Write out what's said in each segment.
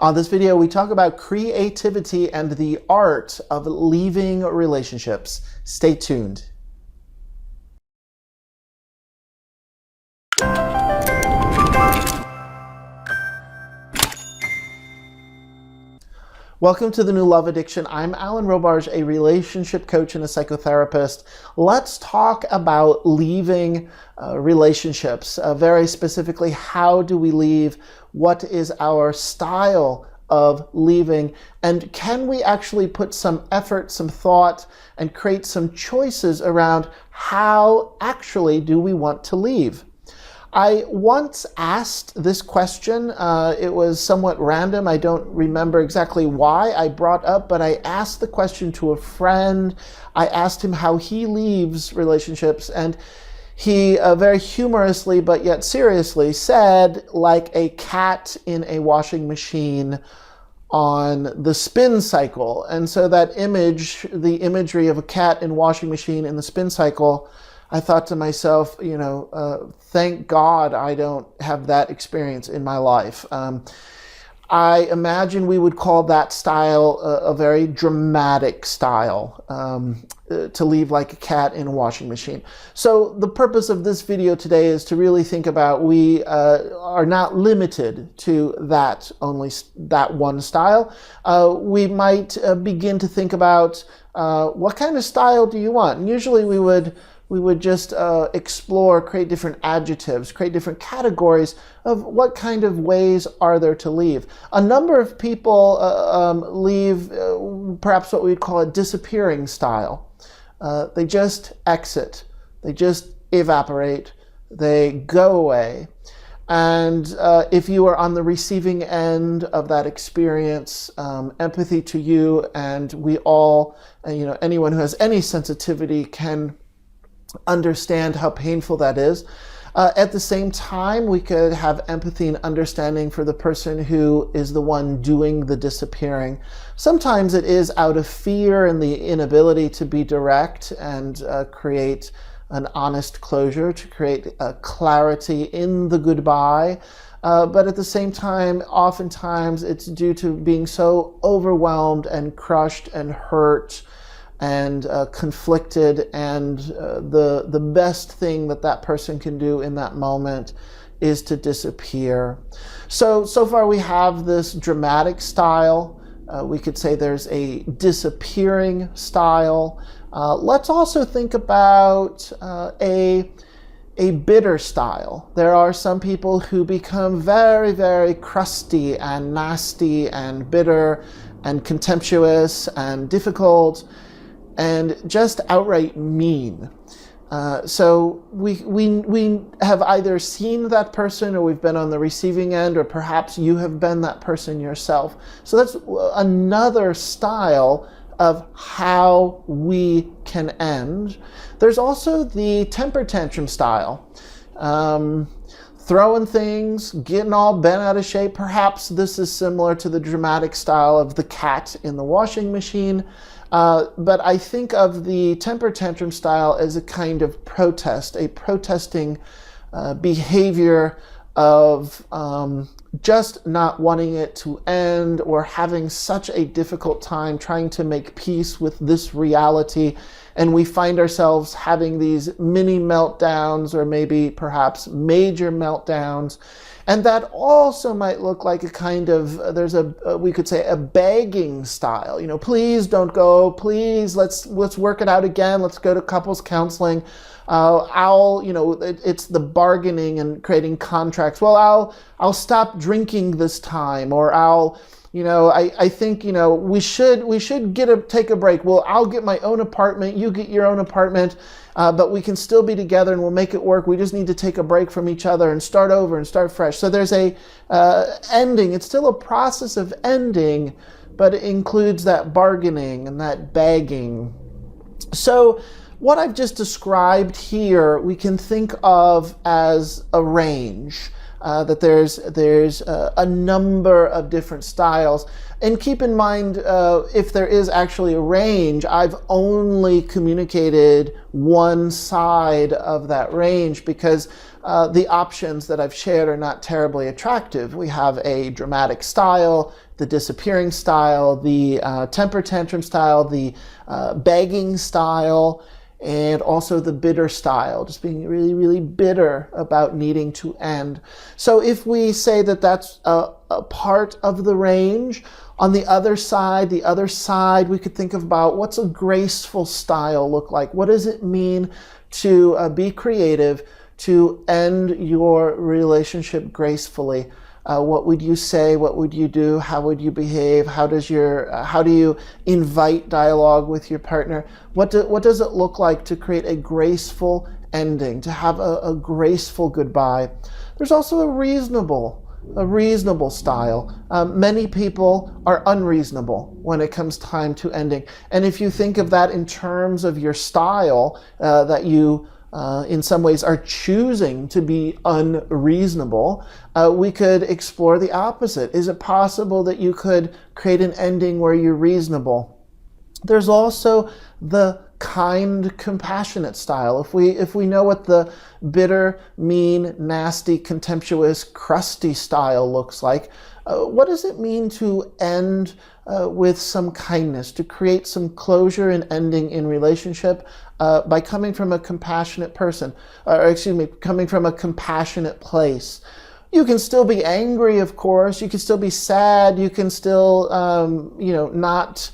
On this video, we talk about creativity and the art of leaving relationships. Stay tuned. Welcome to The New Love Addiction. I'm Alan Robarge, a relationship coach and a psychotherapist. Let's talk about leaving relationships. Very specifically, how do we leave? What is our style of leaving? And can we actually put some effort, some thought, and create some choices around how actually do we want to leave? I once asked this question. It was somewhat random. I don't remember exactly why I brought up, but I asked the question to a friend. I asked him how he leaves relationships, and he very humorously but yet seriously said, like a cat in a washing machine on the spin cycle. And so that image, the imagery of a cat in a washing machine in the spin cycle, I thought to myself, thank God I don't have that experience in my life. I imagine we would call that style a very dramatic style, to leave like a cat in a washing machine. So the purpose of this video today is to really think about we are not limited to that one style. We might begin to think about what kind of style do you want? And usually we would just explore, create different adjectives, create different categories of what kind of ways are there to leave. A number of people leave perhaps what we'd call a disappearing style. They just exit. They just evaporate. They go away. And if you are on the receiving end of that experience, empathy to you, and we all, anyone who has any sensitivity can understand how painful that is. At the same time, we could have empathy and understanding for the person who is the one doing the disappearing. Sometimes it is out of fear and the inability to be direct and create an honest closure, to create clarity in the goodbye. But at the same time, oftentimes it's due to being so overwhelmed and crushed and hurt and conflicted, and the best thing that person can do in that moment is to disappear. So far we have this dramatic style. We could say there's a disappearing style. Let's also think about a bitter style. There are some people who become very, very crusty and nasty and bitter and contemptuous and difficult and just outright mean. So we have either seen that person, or we've been on the receiving end, or perhaps you have been that person yourself. So that's another style of how we can end. There's also the temper tantrum style. Throwing things, getting all bent out of shape. Perhaps this is similar to the dramatic style of the cat in the washing machine. But I think of the temper tantrum style as a kind of protest, a protesting behavior of just not wanting it to end, or having such a difficult time trying to make peace with this reality. And we find ourselves having these mini meltdowns, or maybe perhaps major meltdowns. And that also might look like a kind of, we could say a begging style. Please don't go. Please, let's work it out again. Let's go to couples counseling. It's the bargaining and creating contracts. Well, I'll stop drinking this time, or I think, we should take a break. Well, I'll get my own apartment. You get your own apartment. But we can still be together and we'll make it work. We just need to take a break from each other and start over and start fresh. So there's a ending. It's still a process of ending, but it includes that bargaining and that begging. So what I've just described here, we can think of as a range. that there's a number of different styles. And keep in mind, if there is actually a range, I've only communicated one side of that range because the options that I've shared are not terribly attractive. We have a dramatic style, the disappearing style, the temper tantrum style, the begging style, and also the bitter style, just being really, really bitter about needing to end. So if we say that that's a part of the range, on the other side, we could think about what's a graceful style look like? What does it mean to be creative, to end your relationship gracefully? What would you say? What would you do? How would you behave? How do you invite dialogue with your partner? What does it look like to create a graceful ending, to have a graceful goodbye? There's also a reasonable style. Many people are unreasonable when it comes time to ending. And if you think of that in terms of your style, that you in some ways are choosing to be unreasonable, we could explore the opposite. Is it possible that you could create an ending where you're reasonable? There's also the kind, compassionate style. If we know what the bitter, mean, nasty, contemptuous, crusty style looks like, what does it mean to end with some kindness, to create some closure and ending in relationship by coming from a compassionate person, coming from a compassionate place? You can still be angry, of course. You can still be sad. You can still, not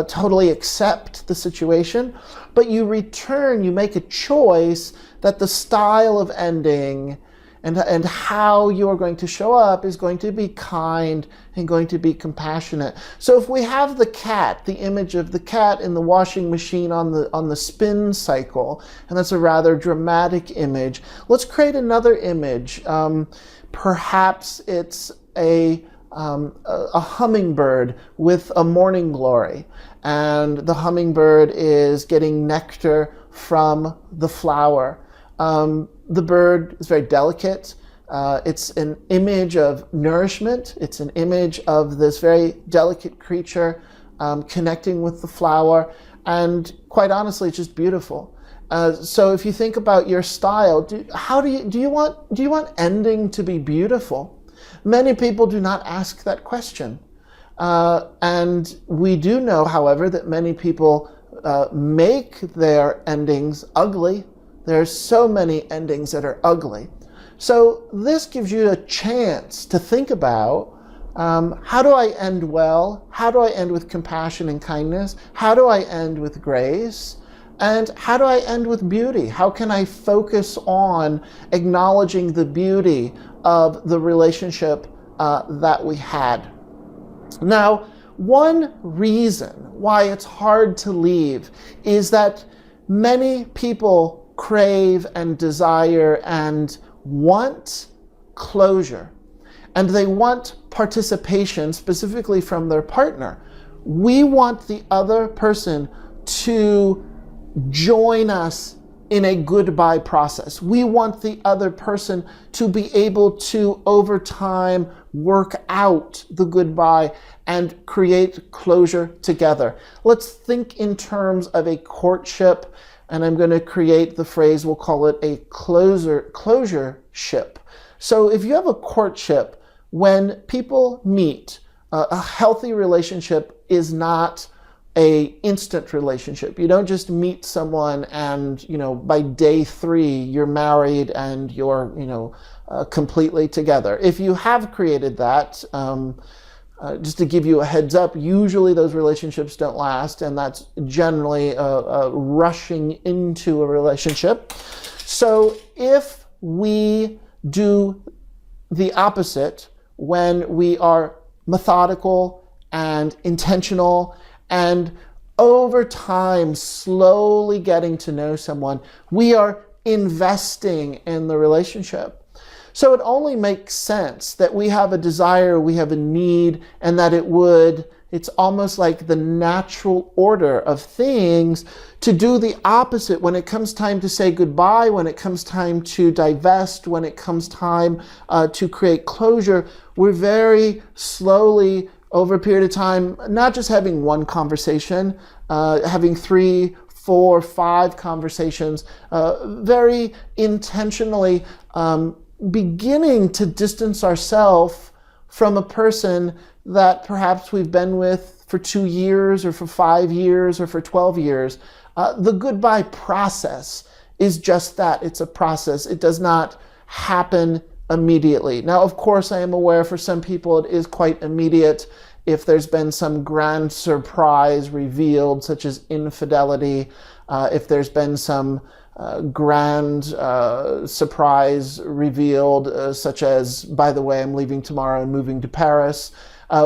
totally accept the situation, but you make a choice that the style of ending and how you're going to show up is going to be kind and going to be compassionate. So if we have the image of the cat in the washing machine on the spin cycle, and that's a rather dramatic image, let's create another image. Perhaps it's a hummingbird with a morning glory, and the hummingbird is getting nectar from the flower. The bird is very delicate. It's an image of nourishment. It's an image of this very delicate creature connecting with the flower, and quite honestly, it's just beautiful. So if you think about your style, do you want ending to be beautiful? Many people do not ask that question. And we do know, however, that many people make their endings ugly. There's so many endings that are ugly. So this gives you a chance to think about, how do I end well? How do I end with compassion and kindness? How do I end with grace? And how do I end with beauty? How can I focus on acknowledging the beauty of the relationship that we had? Now, one reason why it's hard to leave is that many people crave and desire and want closure, and they want participation specifically from their partner. We want the other person to join us in a goodbye process. We want the other person to be able to, over time, work out the goodbye and create closure together. Let's think in terms of a courtship, and I'm going to create the phrase, we'll call it a closure-ship. So if you have a courtship, when people meet, a healthy relationship is not a instant relationship. You don't just meet someone and, by day 3, you're married and you're, completely together. If you have created that, just to give you a heads up, usually those relationships don't last, and that's generally rushing into a relationship. So if we do the opposite, when we are methodical and intentional and over time slowly getting to know someone, we are investing in the relationship. So it only makes sense that we have a desire, we have a need, and that it's almost like the natural order of things to do the opposite when it comes time to say goodbye, when it comes time to divest, when it comes time to create closure. We're very slowly, over a period of time, not just having one conversation, having 3, 4, 5 conversations, very intentionally beginning to distance ourselves from a person that perhaps we've been with for 2 years or for 5 years or for 12 years. The goodbye process is just that. It's a process. It does not happen immediately. Now, of course, I am aware for some people it is quite immediate if there's been some grand surprise revealed, such as infidelity, if there's been some grand surprise revealed, such as, by the way, I'm leaving tomorrow and moving to Paris,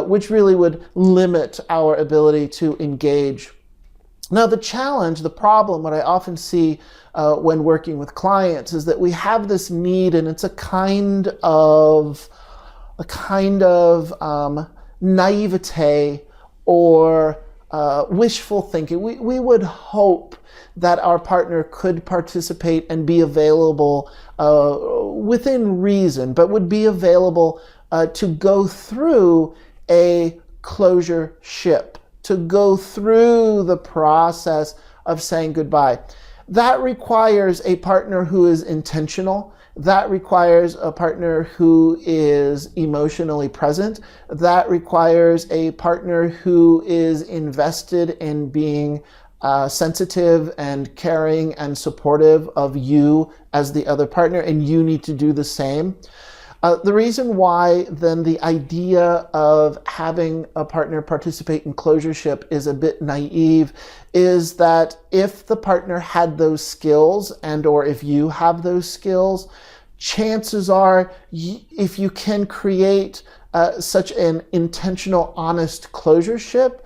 which really would limit our ability to engage. Now, the challenge, the problem, what I often see when working with clients is that we have this need, and it's a kind of naivete or wishful thinking. We would hope that our partner could participate and be available within reason, but would be available to go through a closure ship, to go through the process of saying goodbye. That requires a partner who is intentional. That requires a partner who is emotionally present. That requires a partner who is invested in being sensitive and caring and supportive of you as the other partner, and you need to do the same. The reason why then the idea of having a partner participate in closureship is a bit naive is that if the partner had those skills, and or if you have those skills, chances are if you can create such an intentional, honest closureship,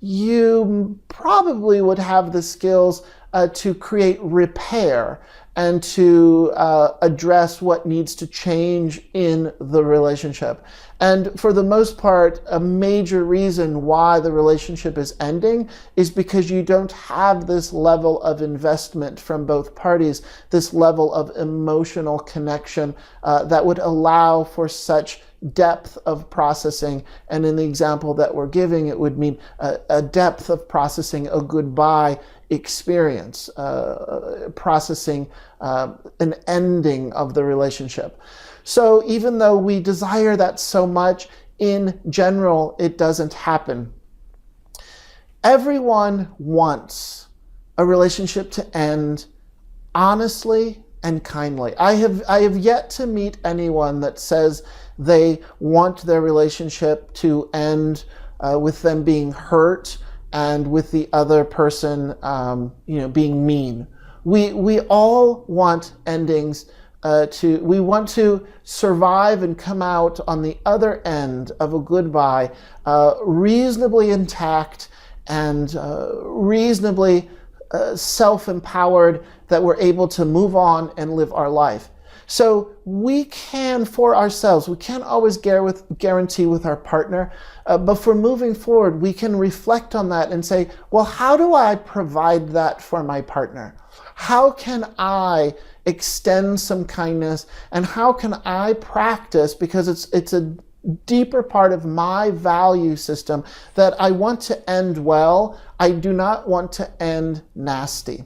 you probably would have the skills to create repair and to address what needs to change in the relationship. And for the most part, a major reason why the relationship is ending is because you don't have this level of investment from both parties, this level of emotional connection that would allow for such depth of processing. And in the example that we're giving, it would mean a depth of processing a goodbye experience, processing an ending of the relationship. So even though we desire that so much, in general, it doesn't happen. Everyone wants a relationship to end honestly and kindly. I have yet to meet anyone that says they want their relationship to end with them being hurt and with the other person, being mean. We all want endings. We want to survive and come out on the other end of a goodbye reasonably intact and reasonably self-empowered, that we're able to move on and live our life. So we can, for ourselves, we can't always guarantee with our partner, but for moving forward, we can reflect on that and say, well, how do I provide that for my partner? How can I extend some kindness, and how can I practice, because it's a deeper part of my value system, that I want to end well, I do not want to end nasty.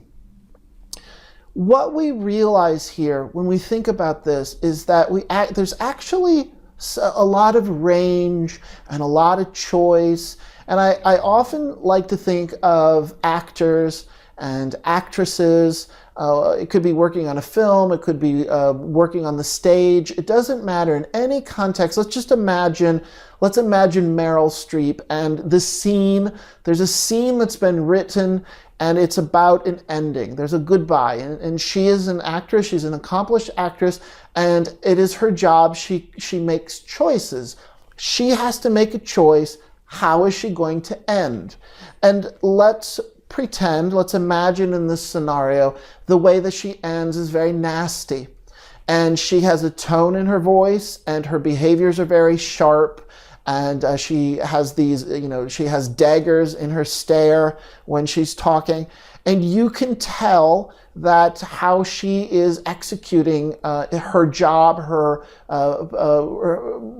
What we realize here when we think about this is that there's actually a lot of range and a lot of choice. And I often like to think of actors and actresses. It could be working on a film. It could be working on the stage. It doesn't matter in any context. Let's imagine Meryl Streep and the scene. There's a scene that's been written, and it's about an ending. There's a goodbye, and she is an actress. She's an accomplished actress, and it is her job. She makes choices. She has to make a choice. How is she going to end? And let's imagine in this scenario, the way that she ends is very nasty. And she has a tone in her voice, and her behaviors are very sharp. And she has these, she has daggers in her stare when she's talking. And you can tell that how she is executing her job, her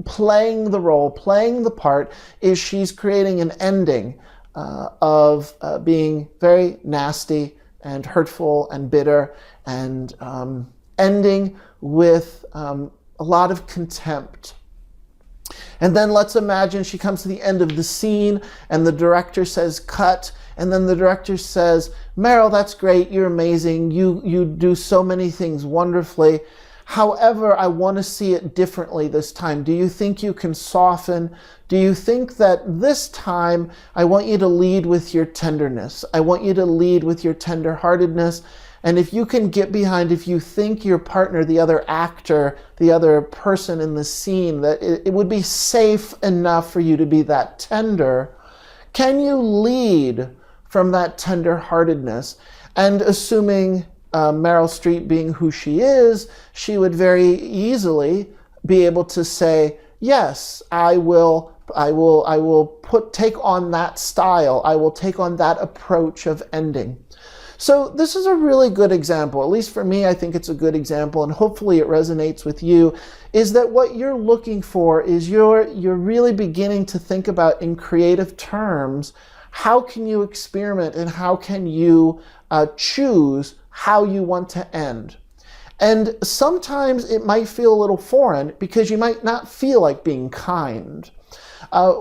playing the role, playing the part, is she's creating an ending of being very nasty and hurtful and bitter, and ending with a lot of contempt. And then let's imagine she comes to the end of the scene and the director says, cut. And then the director says, Meryl, that's great. You're amazing. You do so many things wonderfully. However, I want to see it differently this time. Do you think you can soften? Do you think that this time I want you to lead with your tenderness? I want you to lead with your tenderheartedness. And if you can get behind, if you think your partner, the other actor, the other person in the scene, that it would be safe enough for you to be that tender, can you lead from that tenderheartedness? And assuming Meryl Streep being who she is, she would very easily be able to say, yes, I will take on that style. I will take on that approach of ending. So this is a really good example, at least for me. I think it's a good example, and hopefully it resonates with you, is that what you're looking for is you're really beginning to think about in creative terms, how can you experiment and how can you choose how you want to end. And sometimes it might feel a little foreign because you might not feel like being kind.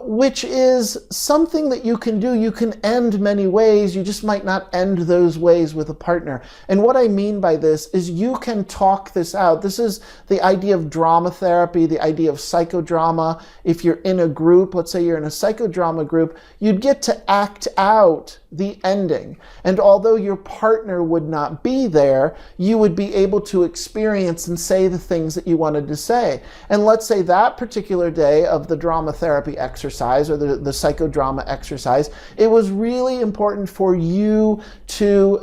Which is something that you can do. You can end many ways. You just might not end those ways with a partner. And what I mean by this is you can talk this out. This is the idea of drama therapy, the idea of psychodrama. If you're in a group, let's say you're in a psychodrama group, you'd get to act out the ending. And although your partner would not be there, you would be able to experience and say the things that you wanted to say. And let's say that particular day of the drama therapy exercise or the psychodrama exercise, it was really important for you to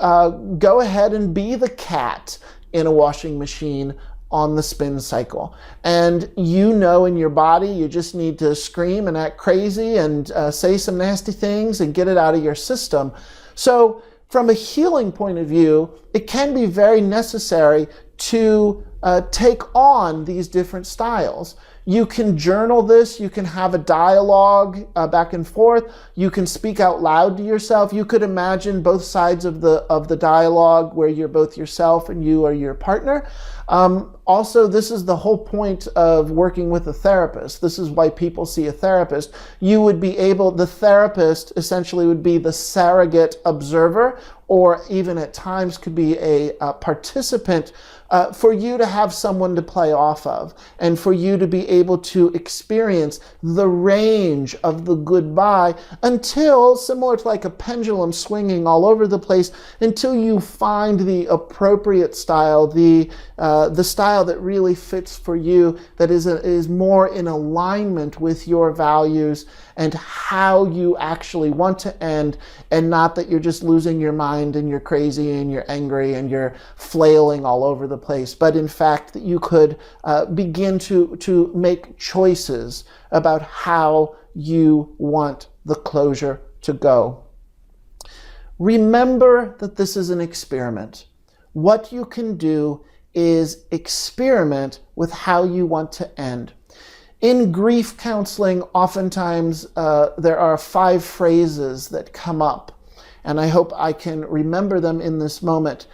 go ahead and be the cat in a washing machine on the spin cycle. And you know in your body you just need to scream and act crazy and say some nasty things and get it out of your system. So from a healing point of view, it can be very necessary to take on these different styles. You can journal this, you can have a dialogue back and forth, you can speak out loud to yourself. You could imagine both sides of the dialogue where you're both yourself and you are your partner. Also, this is the whole point of working with a therapist. This is why people see a therapist. You would be able, the therapist essentially would be the surrogate observer, or even at times could be a participant for you to have someone to play off of, and for you to be able to experience the range of the goodbye until, similar to like a pendulum swinging all over the place, until you find the appropriate style, the style that really fits for you, that is more in alignment with your values and how you actually want to end, and not that you're just losing your mind and you're crazy and you're angry and you're flailing all over the place, but in fact that you could begin to make choices about how you want the closure to go. Remember that this is an experiment. What you can do is experiment with how you want to end. In grief counseling, oftentimes there are 5 phrases that come up, and I hope I can remember them in this moment.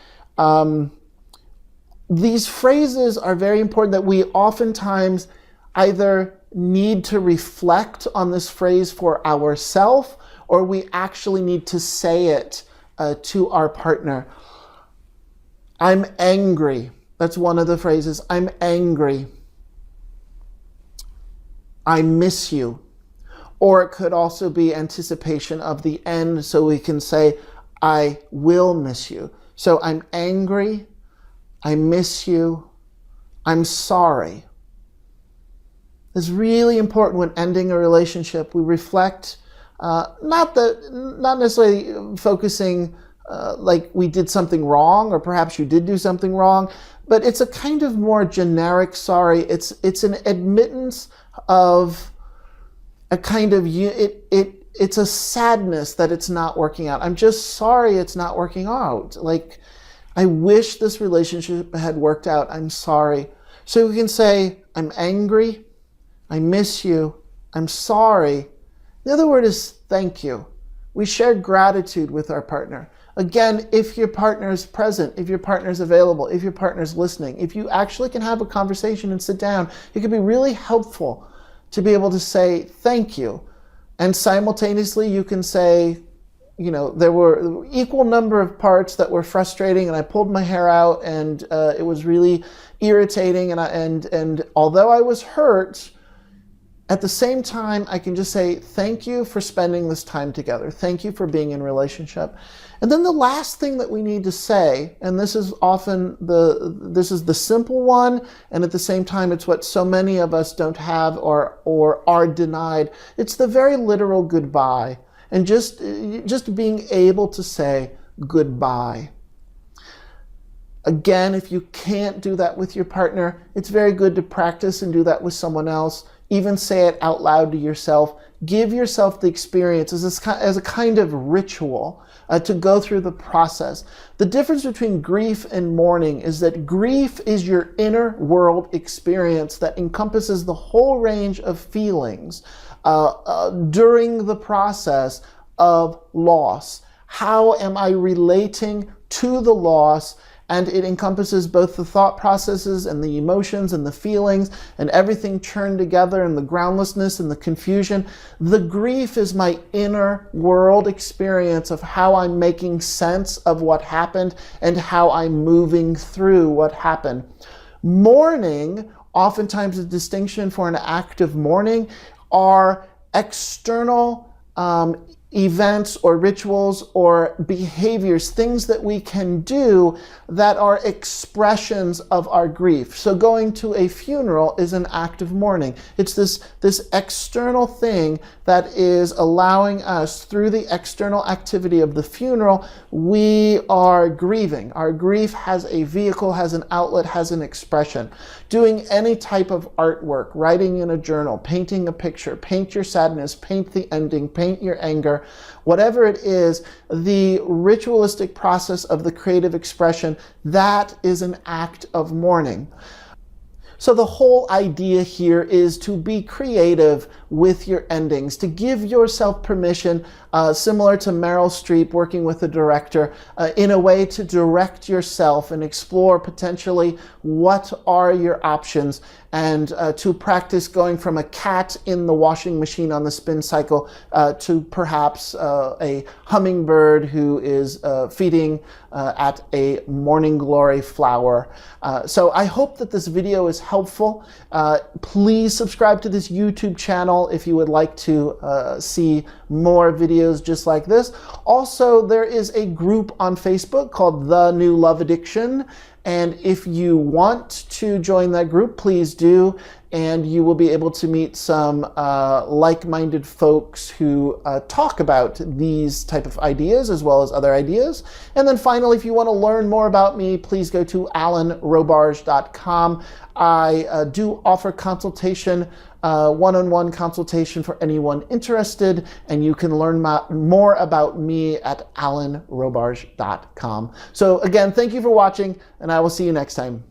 These phrases are very important, that we oftentimes either need to reflect on this phrase for ourselves, or we actually need to say it to our partner. I'm angry. That's one of the phrases. I'm angry. I miss you. Or it could also be anticipation of the end, so we can say, I will miss you. So I'm angry, I miss you, I'm sorry. It's really important when ending a relationship, we reflect, not necessarily focusing like we did something wrong, or perhaps you did do something wrong, but it's a kind of more generic sorry. It's an admittance of a kind of, it's a sadness that it's not working out. I'm just sorry it's not working out. Like, I wish this relationship had worked out. I'm sorry. So we can say, I'm angry, I miss you, I'm sorry. The other word is thank you. We share gratitude with our partner. Again, if your partner is present, if your partner is available, if your partner is listening, if you actually can have a conversation and sit down, it can be really helpful to be able to say thank you. And simultaneously you can say, you know, there were equal number of parts that were frustrating, and I pulled my hair out, and it was really irritating, and although I was hurt, at the same time, I can just say, thank you for spending this time together. Thank you for being in relationship. And then the last thing that we need to say, and this is often this is the simple one, and at the same time, it's what so many of us don't have or are denied. It's the very literal goodbye. And just being able to say goodbye. Again, if you can't do that with your partner, it's very good to practice and do that with someone else. Even say it out loud to yourself. Give yourself the experience as a kind of ritual to go through the process. The difference between grief and mourning is that grief is your inner world experience that encompasses the whole range of feelings during the process of loss. How am I relating to the loss? And it encompasses both the thought processes and the emotions and the feelings and everything churned together, and the groundlessness and the confusion. The grief is my inner world experience of how I'm making sense of what happened and how I'm moving through what happened. Mourning, oftentimes a distinction for an act of mourning, are external events or rituals or behaviors, things that we can do that are expressions of our grief. So going to a funeral is an act of mourning. It's this external thing that is allowing us, through the external activity of the funeral, we are grieving. Our grief has a vehicle, has an outlet, has an expression. Doing any type of artwork, writing in a journal, painting a picture, paint your sadness, paint the ending, paint your anger, whatever it is, the ritualistic process of the creative expression, that is an act of mourning. So the whole idea here is to be creative with your endings, to give yourself permission, similar to Meryl Streep working with a director, in a way to direct yourself and explore potentially what are your options, and to practice going from a cat in the washing machine on the spin cycle to perhaps a hummingbird who is feeding at a morning glory flower. So I hope that this video is helpful. Please subscribe to this YouTube channel if you would like to see more videos just like this. Also, there is a group on Facebook called The New Love Addiction. And if you want to join that group, please do. And you will be able to meet some like-minded folks who talk about these type of ideas as well as other ideas. And then finally, if you want to learn more about me, please go to alanrobarge.com. I do offer consultation, one-on-one consultation for anyone interested, and you can learn more about me at alanrobarge.com. So again, thank you for watching, and I will see you next time.